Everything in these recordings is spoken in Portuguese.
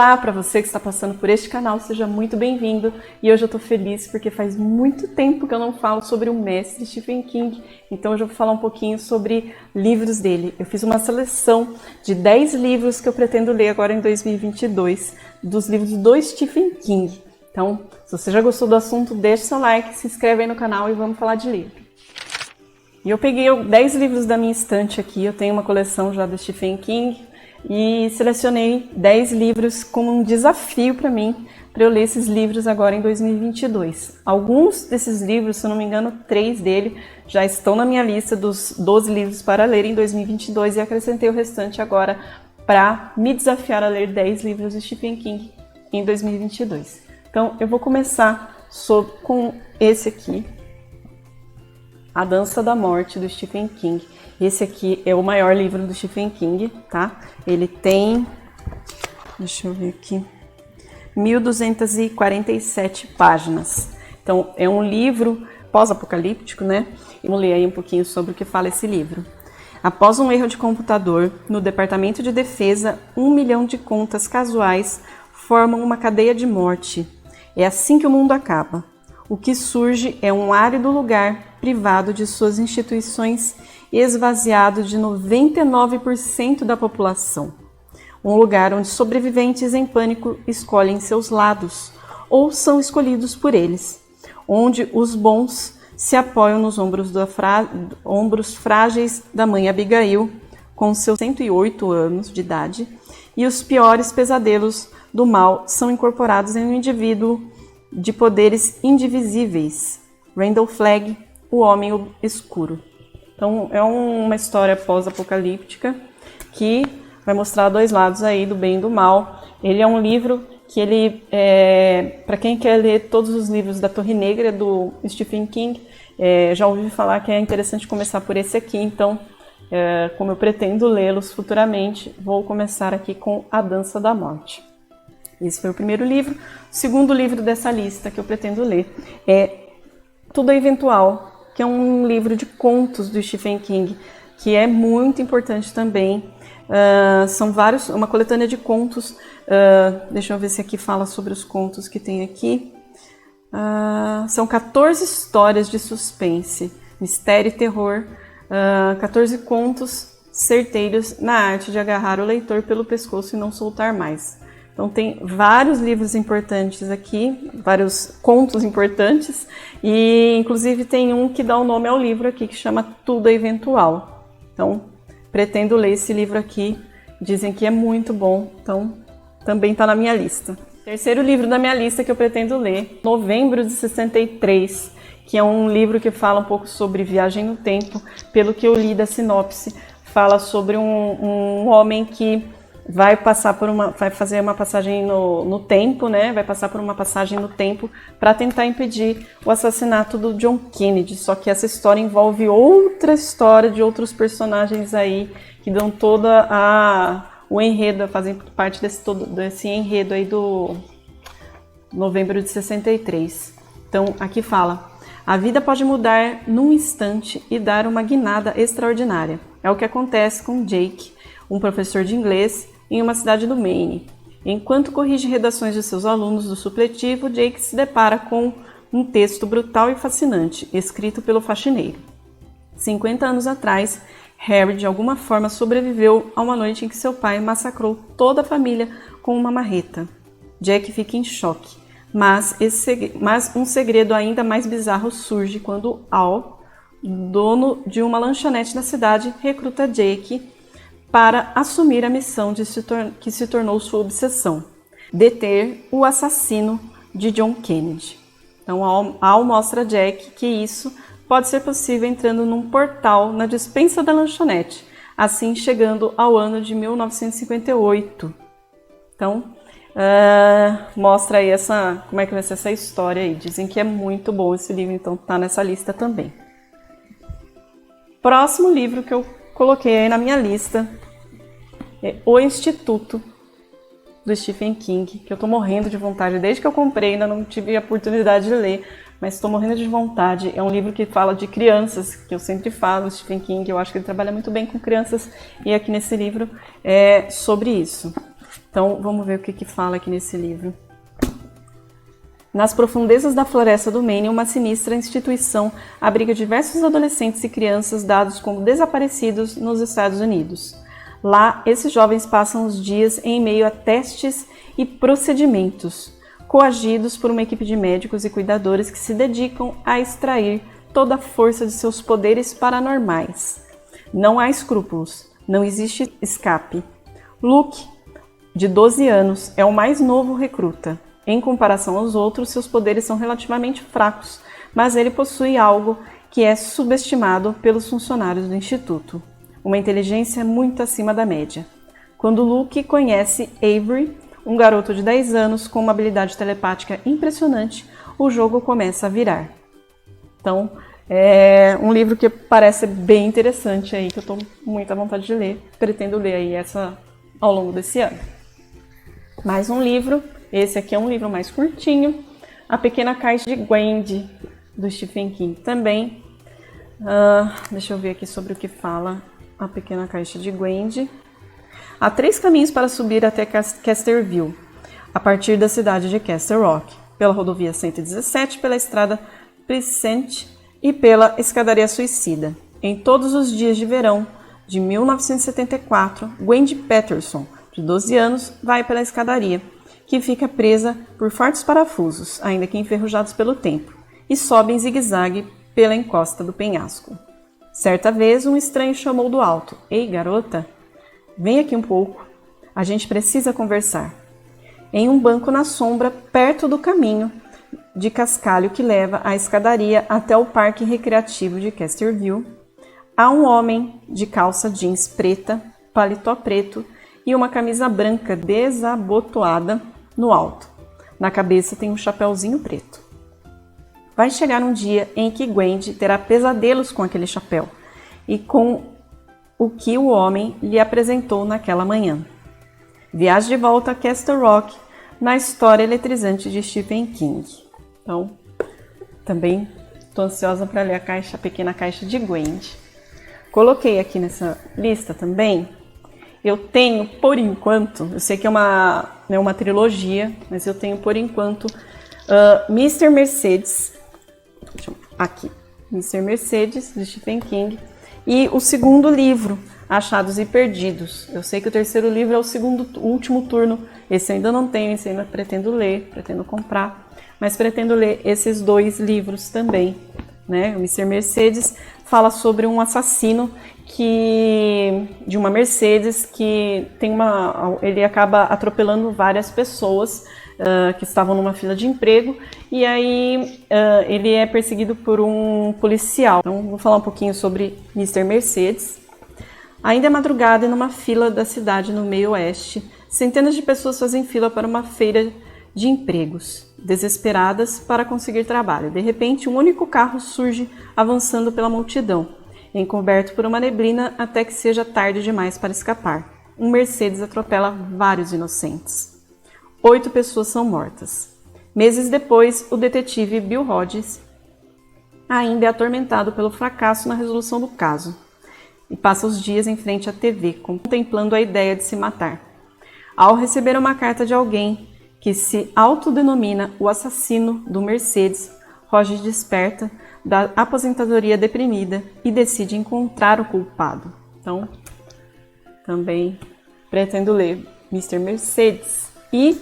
Olá para você que está passando por este canal, seja muito bem-vindo. E hoje eu estou feliz porque faz muito tempo que eu não falo sobre o mestre Stephen King. Então hoje eu vou falar um pouquinho sobre livros dele. Eu fiz uma seleção de 10 livros que eu pretendo ler agora em 2022, dos livros do Stephen King. Então, se você já gostou do assunto, deixa seu like, se inscreve aí no canal e vamos falar de livro. E eu peguei 10 livros da minha estante aqui, eu tenho uma coleção já do Stephen King, e selecionei 10 livros como um desafio para mim, para eu ler esses livros agora em 2022. Alguns desses livros, se eu não me engano, 3 dele já estão na minha lista dos 12 livros para ler em 2022 e acrescentei o restante agora para me desafiar a ler 10 livros de Stephen King em 2022. Então eu vou começar com esse aqui, A Dança da Morte, do Stephen King. Esse aqui é o maior livro do Stephen King, tá? Ele tem, deixa eu ver aqui, 1247 páginas. Então, é um livro pós-apocalíptico, né? Vamos ler aí um pouquinho sobre o que fala esse livro. Após um erro de computador, no Departamento de Defesa, 1 milhão de contas casuais formam uma cadeia de morte. É assim que o mundo acaba. O que surge é um árido lugar privado de suas instituições, esvaziado de 99% da população. Um lugar onde sobreviventes em pânico escolhem seus lados, ou são escolhidos por eles. Onde os bons se apoiam nos ombros frágeis da mãe Abigail, com seus 108 anos de idade, e os piores pesadelos do mal são incorporados em um indivíduo de poderes indivisíveis. Randall Flagg, o Homem Escuro. Então, é uma história pós-apocalíptica que vai mostrar dois lados aí, do bem e do mal. Ele é um livro que para quem quer ler todos os livros da Torre Negra do Stephen King, já ouvi falar que é interessante começar por esse aqui. Então, como eu pretendo lê-los futuramente, vou começar aqui com A Dança da Morte. Esse foi o primeiro livro. O segundo livro dessa lista que eu pretendo ler é Tudo é Eventual, que é um livro de contos do Stephen King, que é muito importante também. São uma coletânea de contos. Deixa eu ver se aqui fala sobre os contos que tem aqui. São 14 histórias de suspense, mistério e terror. 14 contos certeiros na arte de agarrar o leitor pelo pescoço e não soltar mais. Então tem vários livros importantes aqui, vários contos importantes, e inclusive tem um que dá o nome ao livro aqui, que chama Tudo é Eventual. Então, pretendo ler esse livro aqui, dizem que é muito bom, então também está na minha lista. Terceiro livro da minha lista que eu pretendo ler, Novembro de 63, que é um livro que fala um pouco sobre viagem no tempo. Pelo que eu li da sinopse, fala sobre um homem que vai fazer uma passagem no tempo, né? Vai passar por uma passagem no tempo para tentar impedir o assassinato do John Kennedy. Só que essa história envolve outra história de outros personagens aí que dão toda o enredo, fazem parte desse enredo aí do Novembro de 63. Então, aqui fala: a vida pode mudar num instante e dar uma guinada extraordinária. É o que acontece com Jake, um professor de inglês em uma cidade do Maine. Enquanto corrige redações de seus alunos do supletivo, Jake se depara com um texto brutal e fascinante, escrito pelo faxineiro. 50 anos atrás, Harry de alguma forma sobreviveu a uma noite em que seu pai massacrou toda a família com uma marreta. Jack fica em choque, mas um segredo ainda mais bizarro surge quando Al, dono de uma lanchonete na cidade, recruta Jake para assumir a missão que se tornou sua obsessão: deter o assassino de John Kennedy. Então, Al mostra a Jack que isso pode ser possível entrando num portal na despensa da lanchonete, assim chegando ao ano de 1958. Então, mostra aí como é que vai ser essa história aí. Dizem que é muito bom esse livro, então tá nessa lista também. Próximo livro que eu coloquei aí na minha lista é O Instituto, do Stephen King, que eu tô morrendo de vontade. Desde que eu comprei, ainda não tive a oportunidade de ler, mas estou morrendo de vontade. É um livro que fala de crianças, que eu sempre falo, Stephen King, eu acho que ele trabalha muito bem com crianças, e aqui nesse livro é sobre isso. Então, vamos ver o que fala aqui nesse livro. Nas profundezas da floresta do Maine, uma sinistra instituição abriga diversos adolescentes e crianças dados como desaparecidos nos Estados Unidos. Lá, esses jovens passam os dias em meio a testes e procedimentos, coagidos por uma equipe de médicos e cuidadores que se dedicam a extrair toda a força de seus poderes paranormais. Não há escrúpulos, não existe escape. Luke, de 12 anos, é o mais novo recruta. Em comparação aos outros, seus poderes são relativamente fracos, mas ele possui algo que é subestimado pelos funcionários do Instituto. Uma inteligência muito acima da média. Quando Luke conhece Avery, um garoto de 10 anos com uma habilidade telepática impressionante, o jogo começa a virar. Então, é um livro que parece bem interessante aí, que eu estou com muita vontade de ler. Pretendo ler aí essa ao longo desse ano. Mais um livro, esse aqui é um livro mais curtinho, A Pequena Caixa de Gwendy, do Stephen King também. Deixa eu ver aqui sobre o que fala A Pequena Caixa de Gwendy. Há 3 caminhos para subir até Casterville, a partir da cidade de Castle Rock, pela rodovia 117, pela estrada Pleasant e pela escadaria suicida. Em todos os dias de verão de 1974, Gwendy Patterson, de 12 anos, vai pela escadaria, que fica presa por fortes parafusos, ainda que enferrujados pelo tempo, e sobe em zigue-zague pela encosta do penhasco. Certa vez, um estranho chamou do alto: "Ei, garota, vem aqui um pouco. A gente precisa conversar." Em um banco na sombra, perto do caminho de cascalho que leva à escadaria até o parque recreativo de Casterville, há um homem de calça jeans preta, paletó preto e uma camisa branca desabotoada no alto. Na cabeça tem um chapéuzinho preto. Vai chegar um dia em que Gwendy terá pesadelos com aquele chapéu e com o que o homem lhe apresentou naquela manhã. Viaje de volta a Castle Rock na história eletrizante de Stephen King. Então, também estou ansiosa para ler a Pequena Caixa de Gwendy. Coloquei aqui nessa lista também. Eu tenho, por enquanto, eu sei que é uma trilogia, mas eu tenho, por enquanto, Mr. Mercedes. Aqui, Mr. Mercedes, de Stephen King. E o segundo livro, Achados e Perdidos. Eu sei que o terceiro livro é o último turno. Esse eu ainda não tenho, esse eu ainda pretendo ler, pretendo comprar. Mas pretendo ler esses 2 livros também. Né? O Mr. Mercedes fala sobre um assassino de uma Mercedes que ele acaba atropelando várias pessoas que estavam numa fila de emprego, e aí ele é perseguido por um policial. Então vou falar um pouquinho sobre Mr. Mercedes. Ainda é madrugada e numa fila da cidade no meio oeste, centenas de pessoas fazem fila para uma feira de empregos, desesperadas para conseguir trabalho. De repente, um único carro surge avançando pela multidão, encoberto por uma neblina até que seja tarde demais para escapar. Um Mercedes atropela vários inocentes. 8 pessoas são mortas. Meses depois, o detetive Bill Hodges ainda é atormentado pelo fracasso na resolução do caso e passa os dias em frente à TV, contemplando a ideia de se matar. Ao receber uma carta de alguém que se autodenomina o assassino do Mercedes, Hodges desperta da aposentadoria deprimida e decide encontrar o culpado. Então, também pretendo ler Mr. Mercedes. E,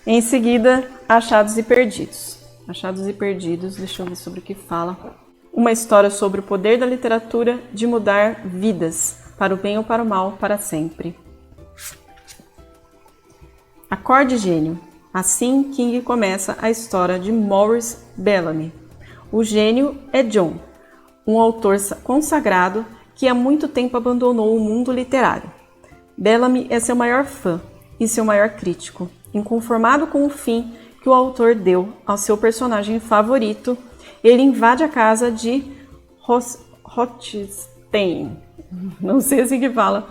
em seguida, Achados e Perdidos. Achados e Perdidos, deixa eu ver sobre o que fala. Uma história sobre o poder da literatura de mudar vidas, para o bem ou para o mal, para sempre. Acorde, gênio. Assim, King começa a história de Maurice Bellamy. O gênio é John, um autor consagrado que há muito tempo abandonou o mundo literário. Bellamy é seu maior fã e seu maior crítico. Inconformado com o fim que o autor deu ao seu personagem favorito, ele invade a casa de Rothstein, não sei assim que fala,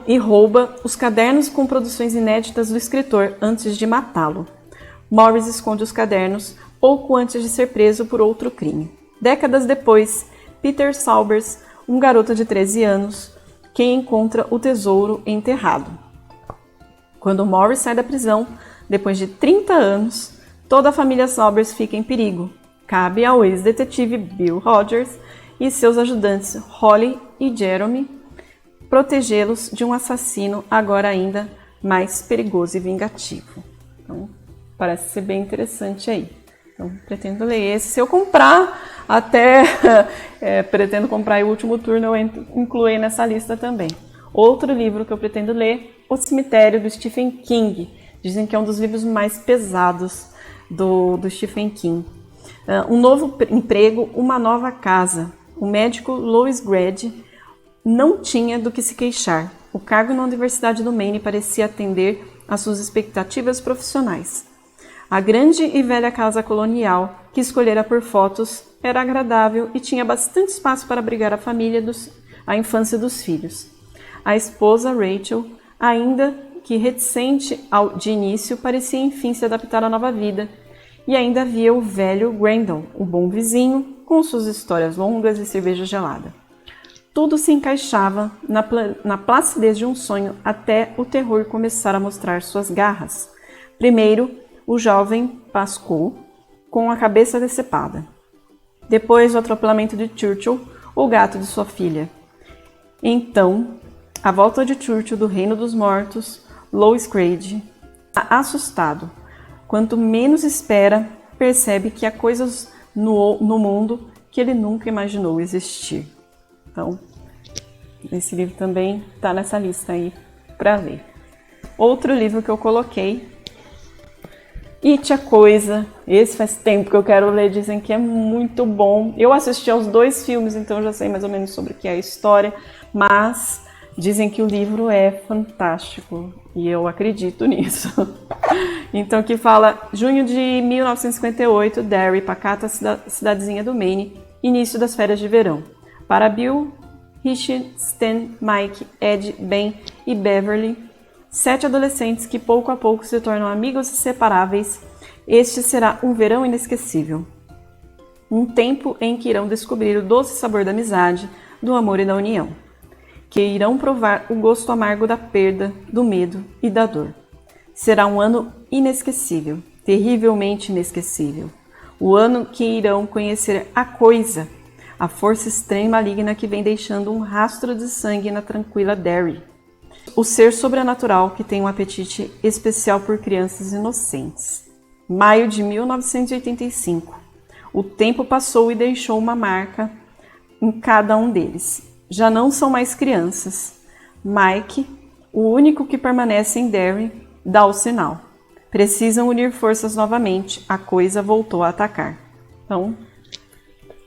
e rouba os cadernos com produções inéditas do escritor antes de matá-lo. Morris esconde os cadernos pouco antes de ser preso por outro crime. Décadas depois, Peter Saubers, um garoto de 13 anos, que encontra o tesouro enterrado. Quando Morris sai da prisão, depois de 30 anos, toda a família Sommers fica em perigo. Cabe ao ex-detetive Bill Rogers e seus ajudantes Holly e Jeremy protegê-los de um assassino agora ainda mais perigoso e vingativo. Então, parece ser bem interessante aí. Então, pretendo ler esse. Se eu comprar, até pretendo comprar e o último turno eu incluí nessa lista também. Outro livro que eu pretendo ler, O Cemitério, do Stephen King. Dizem que é um dos livros mais pesados do Stephen King. Um novo emprego, uma nova casa. O médico Louis Grady não tinha do que se queixar. O cargo na Universidade do Maine parecia atender às suas expectativas profissionais. A grande e velha casa colonial, que escolhera por fotos, era agradável e tinha bastante espaço para abrigar a família, a infância dos filhos. A esposa, Rachel, ainda que reticente de início, parecia enfim se adaptar à nova vida. E ainda havia o velho Grandon, o bom vizinho, com suas histórias longas e cerveja gelada. Tudo se encaixava na placidez de um sonho até o terror começar a mostrar suas garras. Primeiro, o jovem Pascoe, com a cabeça decepada. Depois, o atropelamento de Churchill, o gato de sua filha. Então, a volta de Churchill do reino dos mortos, Louis Grady, assustado. Quanto menos espera, percebe que há coisas no mundo que ele nunca imaginou existir. Então, esse livro também está nessa lista aí para ler. Outro livro que eu coloquei, It a Coisa. Esse faz tempo que eu quero ler, dizem que é muito bom. Eu assisti aos 2 filmes, então eu já sei mais ou menos sobre o que é a história, mas dizem que o livro é fantástico e eu acredito nisso. Então, que fala junho de 1958, Derry, pacata cidadezinha do Maine, início das férias de verão. Para Bill, Richard, Stan, Mike, Ed, Ben e Beverly, 7 adolescentes que pouco a pouco se tornam amigos inseparáveis, este será um verão inesquecível. Um tempo em que irão descobrir o doce sabor da amizade, do amor e da união. Que irão provar o gosto amargo da perda, do medo e da dor. Será um ano inesquecível, terrivelmente inesquecível. O ano que irão conhecer a coisa, a força estranha e maligna que vem deixando um rastro de sangue na tranquila Derry. O ser sobrenatural que tem um apetite especial por crianças inocentes. Maio de 1985. O tempo passou e deixou uma marca em cada um deles. Já não são mais crianças. Mike, o único que permanece em Derry, dá o sinal. Precisam unir forças novamente. A coisa voltou a atacar. Então,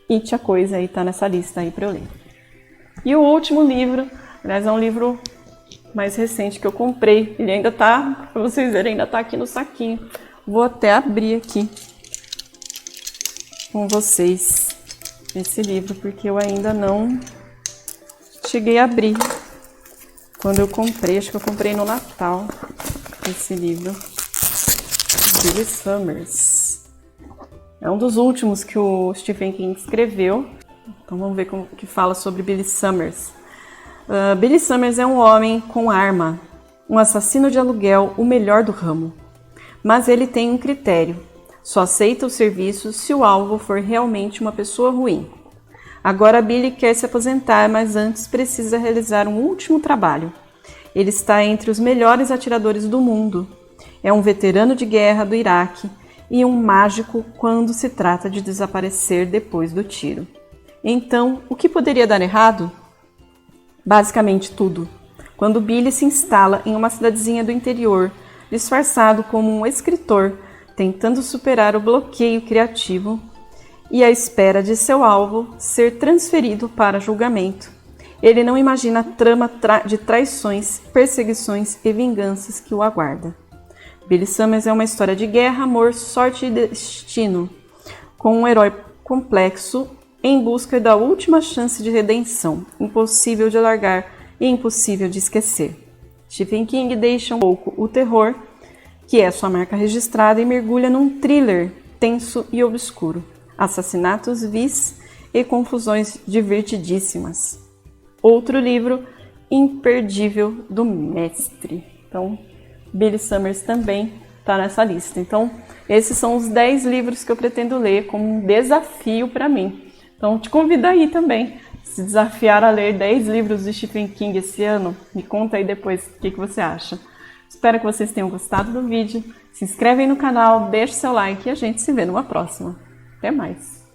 It a Coisa aí tá nessa lista aí para eu ler. E o último livro, aliás, é um livro mais recente que eu comprei. Ele ainda tá, para vocês verem, ainda tá aqui no saquinho. Vou até abrir aqui com vocês esse livro, porque eu ainda não cheguei a abrir. Quando eu comprei, acho que eu comprei no Natal, esse livro. Billy Summers. É um dos últimos que o Stephen King escreveu. Então vamos ver como que fala sobre Billy Summers. Billy Summers é um homem com arma, um assassino de aluguel, o melhor do ramo. Mas ele tem um critério. Só aceita o serviço se o alvo for realmente uma pessoa ruim. Agora Billy quer se aposentar, mas antes precisa realizar um último trabalho. Ele está entre os melhores atiradores do mundo. É um veterano de guerra do Iraque e um mágico quando se trata de desaparecer depois do tiro. Então, o que poderia dar errado? Basicamente tudo. Quando Billy se instala em uma cidadezinha do interior, disfarçado como um escritor, tentando superar o bloqueio criativo e à espera de seu alvo ser transferido para julgamento. Ele não imagina a trama de traições, perseguições e vinganças que o aguarda. Billy Summers é uma história de guerra, amor, sorte e destino, com um herói complexo em busca da última chance de redenção, impossível de largar e impossível de esquecer. Stephen King deixa um pouco o terror, que é sua marca registrada, e mergulha num thriller tenso e obscuro, assassinatos vis e confusões divertidíssimas. Outro livro imperdível do mestre. Então, Billy Summers também está nessa lista. Então, esses são os 10 livros que eu pretendo ler como um desafio para mim. Então, te convido aí também, se desafiar a ler 10 livros de Stephen King esse ano. Me conta aí depois o que você acha. Espero que vocês tenham gostado do vídeo. Se inscreve aí no canal, deixa seu like e a gente se vê numa próxima. Até mais!